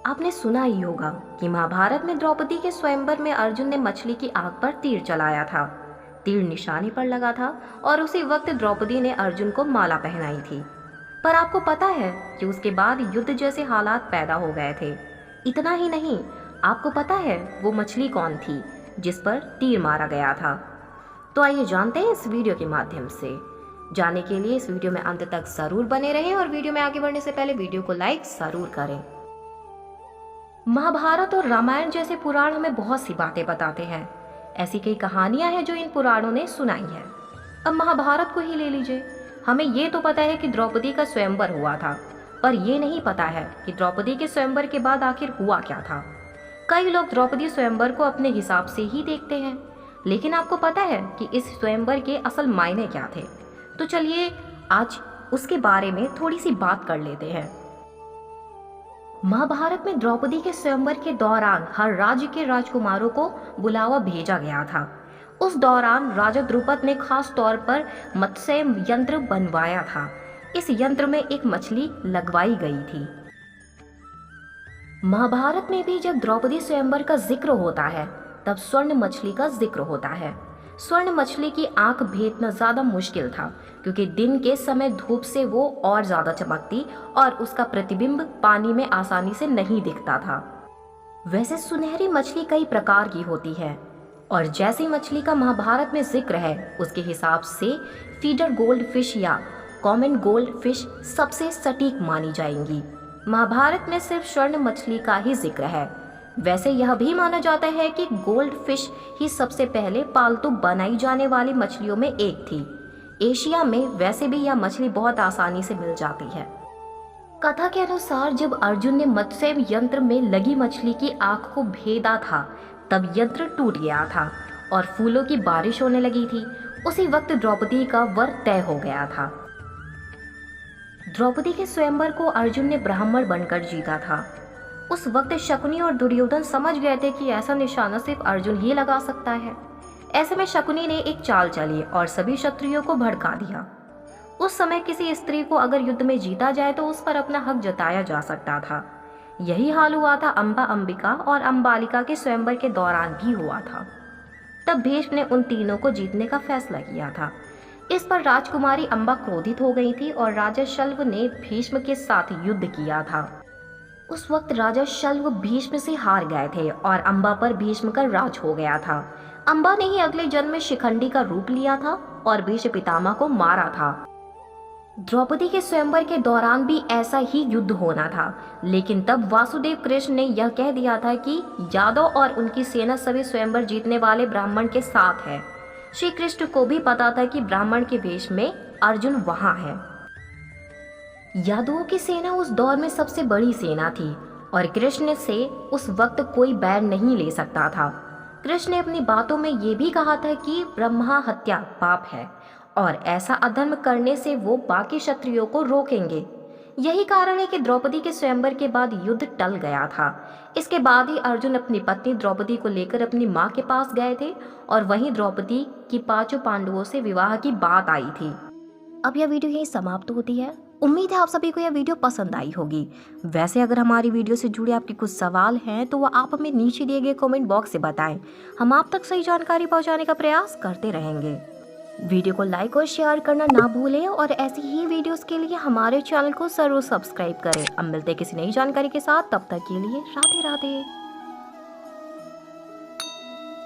आपने सुना ही होगा कि महाभारत में द्रौपदी के स्वयंवर में अर्जुन ने मछली की आग पर तीर चलाया था। तीर निशाने पर लगा था और उसी वक्त द्रौपदी ने अर्जुन को माला पहनाई थी। पर आपको पता है कि उसके बाद युद्ध जैसे हालात पैदा हो गए थे। इतना ही नहीं, आपको पता है वो मछली कौन थी जिस पर तीर मारा गया था? तो आइए जानते हैं इस वीडियो के माध्यम से। जानने के लिए इस वीडियो में अंत तक जरूर बने रहें और वीडियो में आगे बढ़ने से पहले वीडियो को लाइक जरूर करें। महाभारत और रामायण जैसे पुराण हमें बहुत सी बातें बताते हैं। ऐसी कई कहानियां हैं जो इन पुराणों ने सुनाई है। अब महाभारत को ही ले लीजिए। हमें ये तो पता है कि द्रौपदी का स्वयंवर हुआ था, पर यह नहीं पता है कि द्रौपदी के स्वयंवर के बाद आखिर हुआ क्या था। कई लोग द्रौपदी स्वयंवर को अपने हिसाब से ही देखते हैं, लेकिन आपको पता है कि इस स्वयंवर के असल मायने क्या थे? तो चलिए आज उसके बारे में थोड़ी सी बात कर लेते हैं। महाभारत में द्रौपदी के स्वयंवर के दौरान हर राज्य के राजकुमारों को बुलावा भेजा गया था। उस दौरान राजा द्रुपद ने खास तौर पर मत्स्य यंत्र बनवाया था। इस यंत्र में एक मछली लगवाई गई थी। महाभारत में भी जब द्रौपदी स्वयंवर का जिक्र होता है तब स्वर्ण मछली का जिक्र होता है। स्वर्ण मछली की आंख भेदना ज्यादा मुश्किल था क्योंकि दिन के समय धूप से वो और ज्यादा चमकती और उसका प्रतिबिंब पानी में आसानी से नहीं दिखता था। वैसे सुनहरी मछली कई प्रकार की होती है और जैसी मछली का महाभारत में जिक्र है उसके हिसाब से फीडर गोल्ड फिश या कॉमन गोल्ड फिश सबसे सटीक मानी जाएंगी। महाभारत में सिर्फ स्वर्ण मछली का ही जिक्र है। वैसे यह भी माना जाता है कि गोल्ड फिश ही सबसे पहले पालतू बनाई जाने वाली मछलियों में एक थी। एशिया में वैसे भी यह मछली बहुत आसानी से मिल जाती है। कथा के अनुसार जब अर्जुन ने मत्स्य यंत्र में लगी मछली की आंख को भेदा था तब यंत्र टूट गया था और फूलों की बारिश होने लगी थी। उसी वक्त द्रौपदी का वर तय हो गया था। द्रौपदी के स्वयंवर को अर्जुन ने ब्राह्मण बनकर जीता था। उस वक्त शकुनी और दुर्योधन समझ गए थे कि ऐसा निशाना सिर्फ अर्जुन ही लगा सकता है। ऐसे में शकुनी ने एक चाल चली और सभी क्षत्रियों को भड़का दिया। उस समय किसी स्त्री को अगर युद्ध में जीता जाए तो उस पर अपना हक जताया जा सकता था। यही हाल हुआ था अंबा, अंबिका और अंबालिका के स्वयंवर के दौरान भी हुआ था। तब भीष्म ने उन तीनों को जीतने का फैसला किया था। इस पर राजकुमारी अंबा क्रोधित हो गई थी और राजा शल्व ने भीष्म के साथ युद्ध किया था। उस वक्त राजा शल्व भीष्म से हार गए थे और अंबा पर भीष्म का राज हो गया था। अंबा ने ही अगले जन्म में शिखंडी का रूप लिया था और भीष्म पितामह को मारा था। द्रौपदी के स्वयंवर के दौरान भी ऐसा ही युद्ध होना था, लेकिन तब वासुदेव कृष्ण ने यह कह दिया था कि यादव और उनकी सेना सभी स्वयंवर जीतने वाले ब्राह्मण के साथ है। श्री कृष्ण को भी पता था कि ब्राह्मण के वेश में अर्जुन वहां है। यादवों की सेना उस दौर में सबसे बड़ी सेना थी और कृष्ण से उस वक्त कोई बैर नहीं ले सकता था। कृष्ण ने अपनी बातों में ये भी कहा था कि ब्रह्मा हत्या पाप है और ऐसा अधर्म करने से वो बाकी क्षत्रियों को रोकेंगे। यही कारण है कि द्रौपदी के स्वयंवर के बाद युद्ध टल गया था। इसके बाद ही अर्जुन अपनी पत्नी द्रौपदी को लेकर अपनी माँ के पास गए थे और वहीं द्रौपदी की पांचों पांडवों से विवाह की बात आई थी। अब यह वीडियो यहीं समाप्त होती है। उम्मीद है आप सभी को यह वीडियो पसंद आई होगी। वैसे अगर हमारी वीडियो से जुड़े आपके कुछ सवाल हैं तो वह आप हमें नीचे दिए गए कमेंट बॉक्स से बताएं। हम आप तक सही जानकारी पहुंचाने का प्रयास करते रहेंगे। वीडियो को लाइक और शेयर करना ना भूलें और ऐसी ही वीडियोस के लिए हमारे चैनल को जरूर सब्सक्राइब करें। अब मिलते हैं किसी नई जानकारी के साथ, तब तक के लिए राधे राधे।